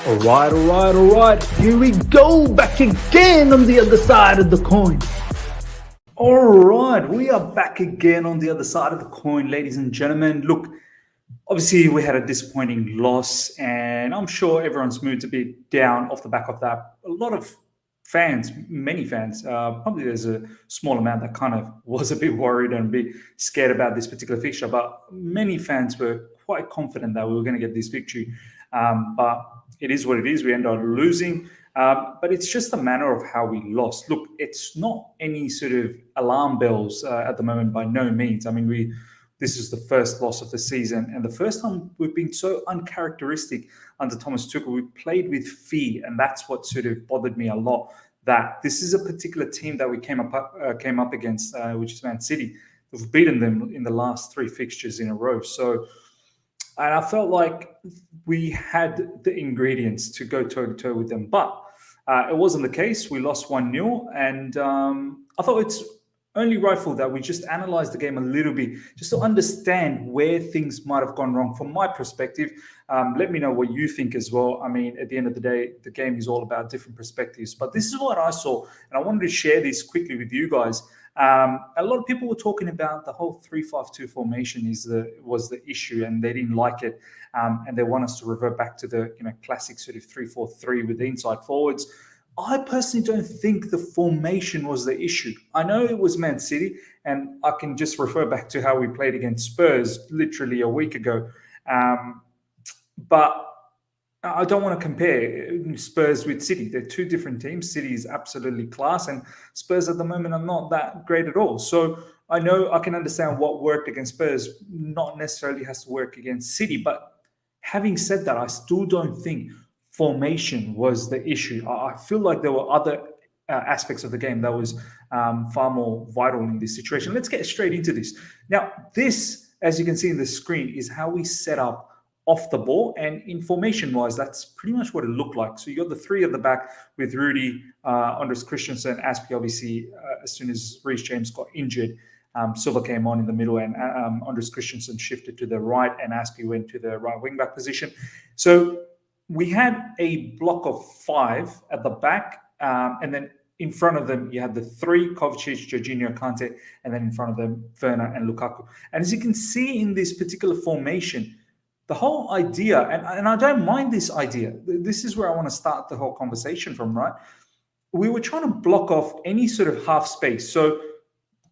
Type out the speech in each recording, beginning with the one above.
All right. Here we go, back again on the other side of the coin. All right, we are back again on the other side of the coin, ladies and gentlemen. Look, obviously we had a disappointing loss, and I'm sure everyone's mood's a bit down off the back of that. A lot of fans, many fans, probably there's a small amount that kind of was a bit worried and a bit scared about this particular fixture, but many fans were quite confident that we were going to get this victory. But it is what it is. We ended up losing. But it's just a manner of how we lost. Look, it's not any sort of alarm bells at the moment, by no means. I mean, this is the first loss of the season, and the first time we've been so uncharacteristic under Thomas Tuchel. We played with fear, and that's what sort of bothered me a lot. That this is a particular team that we came up against, which is Man City. We've beaten them in the last 3 fixtures in a row. So, and I felt like we had the ingredients to go toe-to-toe with them. But it wasn't the case. We lost 1-0. And I thought it's only rightful that we just analyze the game a little bit, just to understand where things might have gone wrong from my perspective. Let me know what you think as well. I mean, at the end of the day, the game is all about different perspectives. But this is what I saw, and I wanted to share this quickly with you guys. A lot of people were talking about the whole 3-5-2 formation was the issue, and they didn't like it, and they want us to revert back to the classic sort of 3-4-3 with the inside forwards. I personally don't think the formation was the issue. I know it was Man City, and I can just refer back to how we played against Spurs literally a week ago. But I don't want to compare Spurs with City. They're 2 different teams. City is absolutely class, and Spurs at the moment are not that great at all. So I know I can understand what worked against Spurs not necessarily has to work against City. But having said that, I still don't think formation was the issue. I feel like there were other aspects of the game that was far more vital in this situation. Let's get straight into this. Now, this, as you can see in the screen, is how we set up off the ball, and in formation-wise, that's pretty much what it looked like. So you got the 3 at the back with Rudy, Andres Christensen, Aspie, obviously, as soon as Reece James got injured. Silva came on in the middle, and Andres Christensen shifted to the right, and Aspie went to the right wing-back position. So we had a block of 5 at the back, and then in front of them, you had the 3, Kovacic, Jorginho, Kante, and then in front of them, Werner and Lukaku. And as you can see in this particular formation, the whole idea, and I don't mind this idea, this is where I want to start the whole conversation from, right? We were trying to block off any sort of half space. So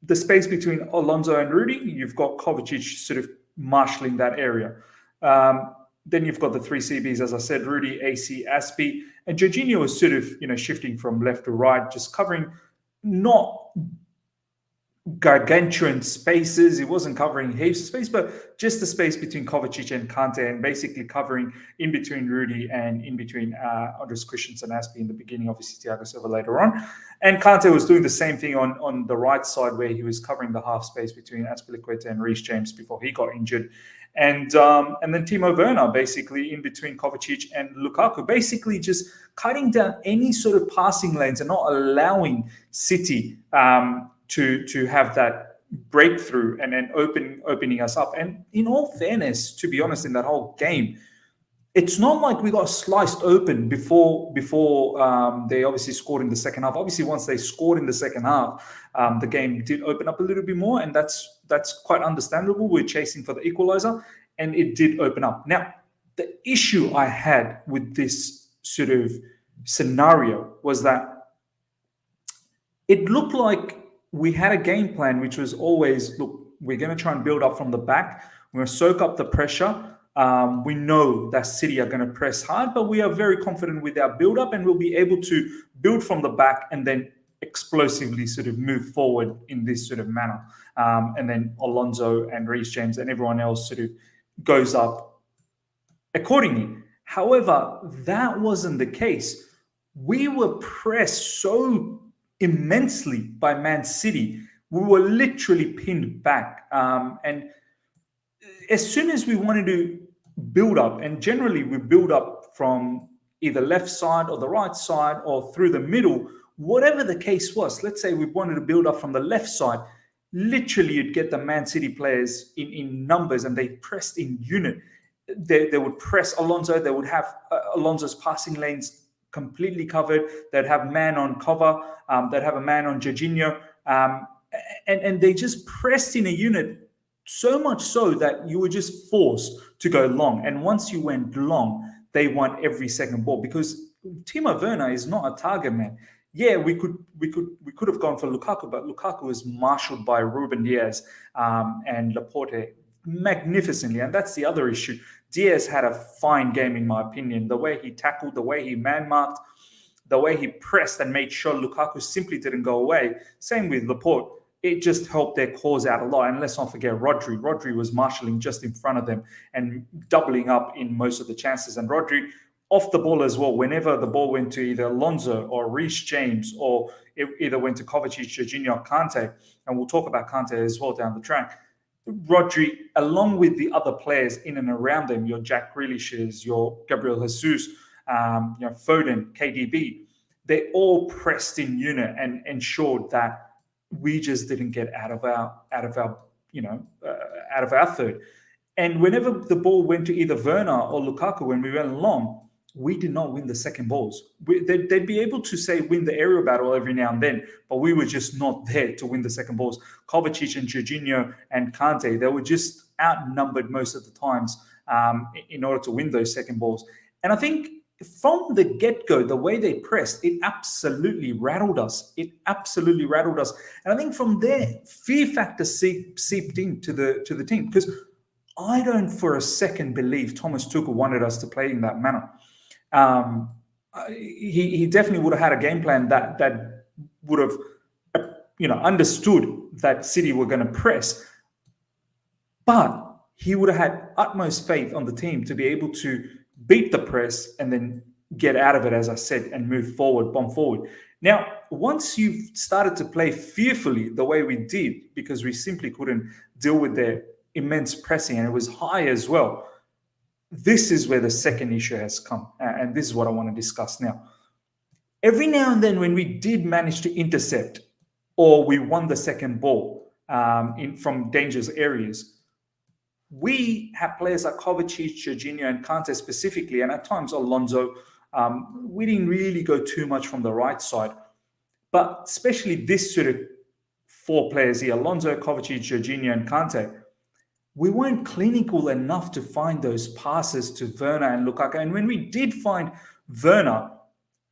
the space between Alonso and Rudy, you've got Kovacic sort of marshalling that area. Then you've got the 3 CBs, as I said, Rudy, AC, Aspie, and Jorginho was sort of, shifting from left to right, just covering not gargantuan spaces. It wasn't covering heaps of space, but just the space between Kovacic and Kante, and basically covering in between Rudy and in between Andres Christensen and Aspie in the beginning, obviously Thiago Silva later on. And Kante was doing the same thing on the right side, where he was covering the half space between Azpilicueta and Reece James before he got injured. And then Timo Werner basically in between Kovacic and Lukaku, basically just cutting down any sort of passing lanes and not allowing City to have that breakthrough and then opening us up. And in all fairness, to be honest, in that whole game, it's not like we got sliced open before they obviously scored in the second half. Obviously, once they scored in the second half, the game did open up a little bit more, and that's quite understandable. We're chasing for the equalizer, and it did open up. Now, the issue I had with this sort of scenario was that it looked like we had a game plan, which was always, look, we're going to try and build up from the back. We're going to soak up the pressure. We know that City are going to press hard, but we are very confident with our build-up, and we'll be able to build from the back and then explosively sort of move forward in this sort of manner. And then Alonso and Reece James and everyone else sort of goes up accordingly. However, that wasn't the case. We were pressed so immensely by Man City. We were literally pinned back. And as soon as we wanted to build up, and generally we build up from either left side or the right side or through the middle, whatever the case was, let's say we wanted to build up from the left side, literally you'd get the Man City players in numbers, and they pressed in unit. they would press Alonso. They would have Alonso's passing lanes completely covered. They'd have man on cover. They'd have a man on Jorginho. And they just pressed in a unit so much so that you were just forced to go long. And once you went long, they won every second ball because Timo Werner is not a target man. Yeah, we could have gone for Lukaku, but Lukaku was marshaled by Ruben Diaz and Laporte magnificently, and that's the other issue. Diaz had a fine game, in my opinion. The way he tackled, the way he man marked, the way he pressed and made sure Lukaku simply didn't go away. Same with Laporte. It just helped their cause out a lot. And let's not forget Rodri. Rodri was marshalling just in front of them and doubling up in most of the chances. And Rodri, off the ball as well, whenever the ball went to either Alonso or Reece James, or it either went to Kovacic, Jorginho, or Kante, and we'll talk about Kante as well down the track, Rodri, along with the other players in and around them, your Jack Grealishes, your Gabriel Jesus, Foden, KDB, they all pressed in unit and ensured that we just didn't get out of our third. And whenever the ball went to either Werner or Lukaku when we went long, we did not win the second balls. They'd be able to say win the aerial battle every now and then, but we were just not there to win the second balls. Kovacic and Jorginho and Kante, they were just outnumbered most of the times in order to win those second balls. And I think from the get-go, the way they pressed, it absolutely rattled us. And I think from there, fear factor seeped into the team, because I don't for a second believe Thomas Tuchel wanted us to play in that manner. He definitely would have had a game plan that would have understood that City were going to press, but he would have had utmost faith on the team to be able to beat the press and then get out of it, as I said, and move forward, bomb forward. Now, once you started to play fearfully the way we did, because we simply couldn't deal with their immense pressing, and it was high as well, this is where the second issue has come, and this is what I want to discuss now. Every now and then when we did manage to intercept or we won the second ball from dangerous areas, we have players like Kovacic, Jorginho, and Kante specifically, and at times Alonso. We didn't really go too much from the right side, but especially this sort of four players here, Alonso, Kovacic, Jorginho, and Kante, we weren't clinical enough to find those passes to Werner and Lukaku. And when we did find Werner,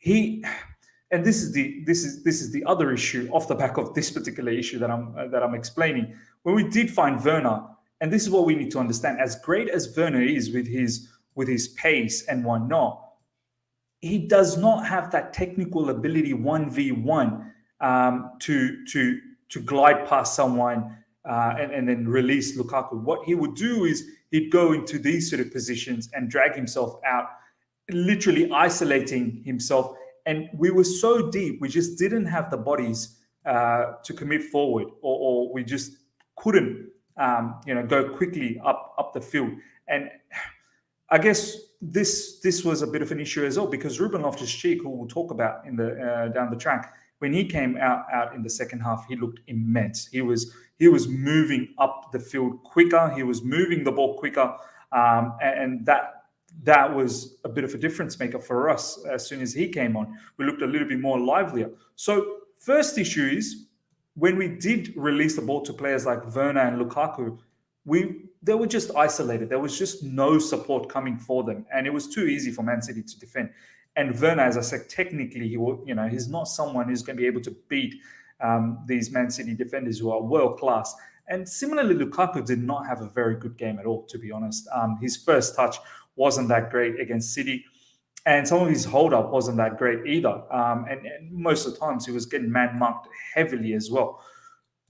and this is the other issue off the back of this particular issue that I'm explaining. When we did find Werner, and this is what we need to understand, as great as Werner is with his pace and whatnot, he does not have that technical ability 1v1 to glide past someone and then release Lukaku. What he would do is he'd go into these sort of positions and drag himself out, literally isolating himself. And we were so deep, we just didn't have the bodies to commit forward, or we just couldn't go quickly up the field. And I guess this was a bit of an issue as well, because Ruben Loftus-Cheek, who we'll talk about in the down the track, when he came out in the second half, he looked immense. He was moving up the field quicker. He was moving the ball quicker, and that was a bit of a difference maker for us. As soon as he came on, we looked a little bit more livelier. So first issue is, when we did release the ball to players like Werner and Lukaku, they were just isolated. There was just no support coming for them, and it was too easy for Man City to defend. And Werner, as I said, technically, he's not someone who's going to be able to beat these Man City defenders who are world class. And similarly, Lukaku did not have a very good game at all, to be honest. His first touch wasn't that great against City, and some of his hold-up wasn't that great either. And most of the times, he was getting man-marked heavily as well.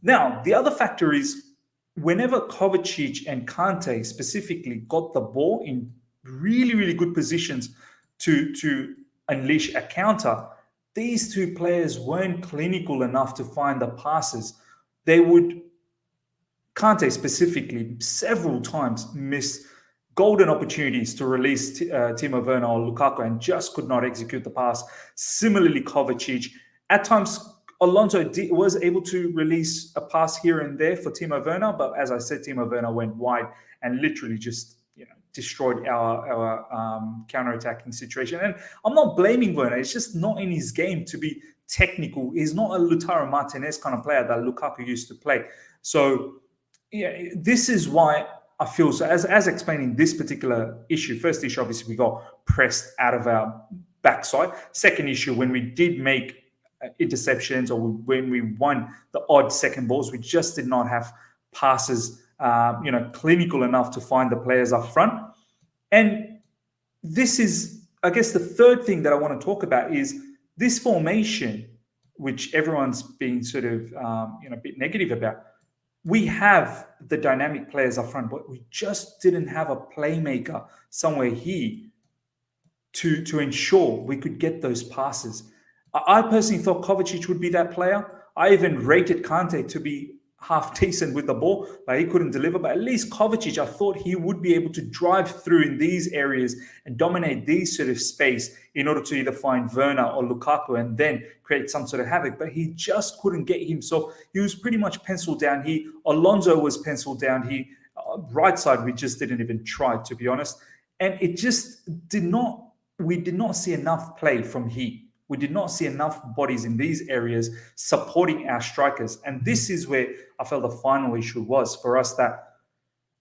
Now, the other factor is, whenever Kovacic and Kante specifically got the ball in really, really good positions to unleash a counter, these two players weren't clinical enough to find the passes. Kante specifically, several times missed golden opportunities to release Timo Werner or Lukaku and just could not execute the pass. Similarly, Kovacic, at times Alonso was able to release a pass here and there for Timo Werner, but as I said, Timo Werner went wide and literally just destroyed our counter-attacking situation. And I'm not blaming Werner. It's just not in his game to be technical. He's not a Lautaro Martinez kind of player that Lukaku used to play. So yeah, this is why I feel so. As explaining this particular issue, first issue, obviously, we got pressed out of our backside. Second issue, when we did make interceptions or when we won the odd second balls, we just did not have passes, clinical enough to find the players up front. And this is, I guess, the third thing that I want to talk about is this formation, which everyone's been sort of, a bit negative about. We have the dynamic players up front, but we just didn't have a playmaker somewhere here to ensure we could get those passes. I personally thought Kovacic would be that player. I even rated Kante to be half decent with the ball, but he couldn't deliver. But at least Kovacic, I thought he would be able to drive through in these areas and dominate these sort of space in order to either find Werner or Lukaku and then create some sort of havoc. But he just couldn't get himself. He was pretty much penciled down here. Alonso was penciled down here. Right side, we just didn't even try, to be honest. And it just we did not see enough play from here. We did not see enough bodies in these areas supporting our strikers. And this is where I felt the final issue was for us, that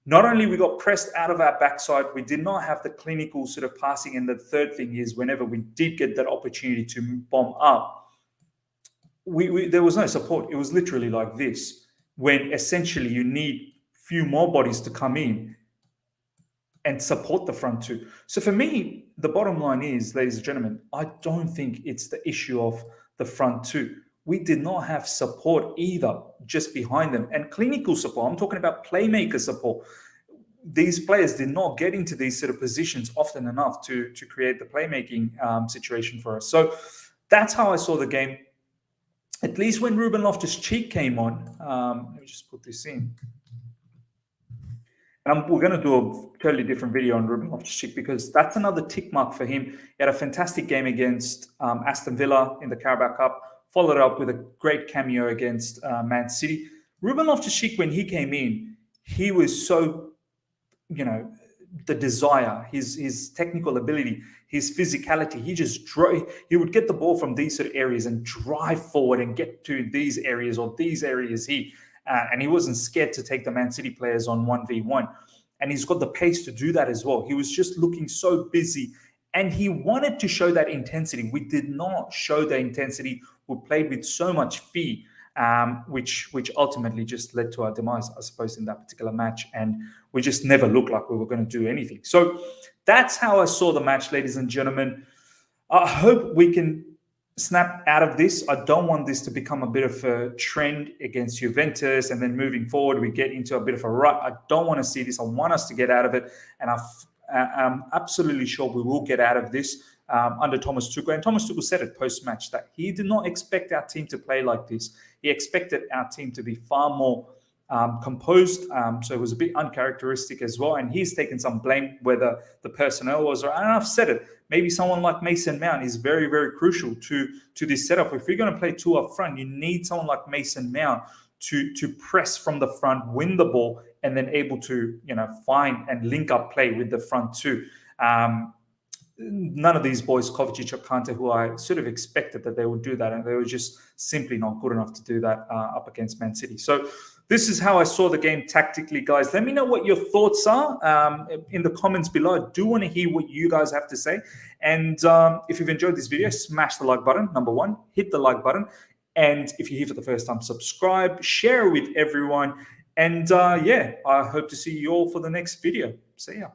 not only we got pressed out of our backside, we did not have the clinical sort of passing. And the third thing is, whenever we did get that opportunity to bomb up, there was no support. It was literally like this, when essentially you need few more bodies to come in and support the front two. So for me, the bottom line is, ladies and gentlemen, I don't think it's the issue of the front two. We did not have support either, just behind them. And clinical support, I'm talking about playmaker support. These players did not get into these sort of positions often enough to create the playmaking situation for us. So that's how I saw the game. At least when Ruben Loftus-Cheek came on, let me just put this in. And we're going to do a totally different video on Ruben Loftus-Cheek, because that's another tick mark for him. He had a fantastic game against Aston Villa in the Carabao Cup, followed up with a great cameo against Man City. Ruben Loftus-Cheek, when he came in, he was so, the desire, his technical ability, his physicality. He would get the ball from these sort of areas and drive forward and get to these areas or these areas here. And he wasn't scared to take the Man City players on 1v1. And he's got the pace to do that as well. He was just looking so busy. And he wanted to show that intensity. We did not show the intensity. We played with so much fear, which ultimately just led to our demise, I suppose, in that particular match. And we just never looked like we were going to do anything. So that's how I saw the match, ladies and gentlemen. I hope we can snap out of this. I don't want this to become a bit of a trend against Juventus, and then moving forward we get into a bit of a rut. I don't want to see this. I want us to get out of it, and I'm absolutely sure we will get out of this under Thomas Tuchel. And Thomas Tuchel said it post-match that he did not expect our team to play like this. He expected our team to be far more composed, so it was a bit uncharacteristic as well. And he's taken some blame whether the personnel was, and I've said it, maybe someone like Mason Mount is very, very crucial to this setup. If you're going to play two up front, you need someone like Mason Mount to press from the front, win the ball, and then able to find and link up play with the front two. None of these boys, Kovacic or Kante, who I sort of expected that they would do that, and they were just simply not good enough to do that up against Man City. So this is how I saw the game tactically, guys. Let me know what your thoughts are in the comments below. I do want to hear what you guys have to say. And if you've enjoyed this video, smash the like button. Number one, hit the like button. And if you're here for the first time, subscribe, share with everyone. And I hope to see you all for the next video. See ya.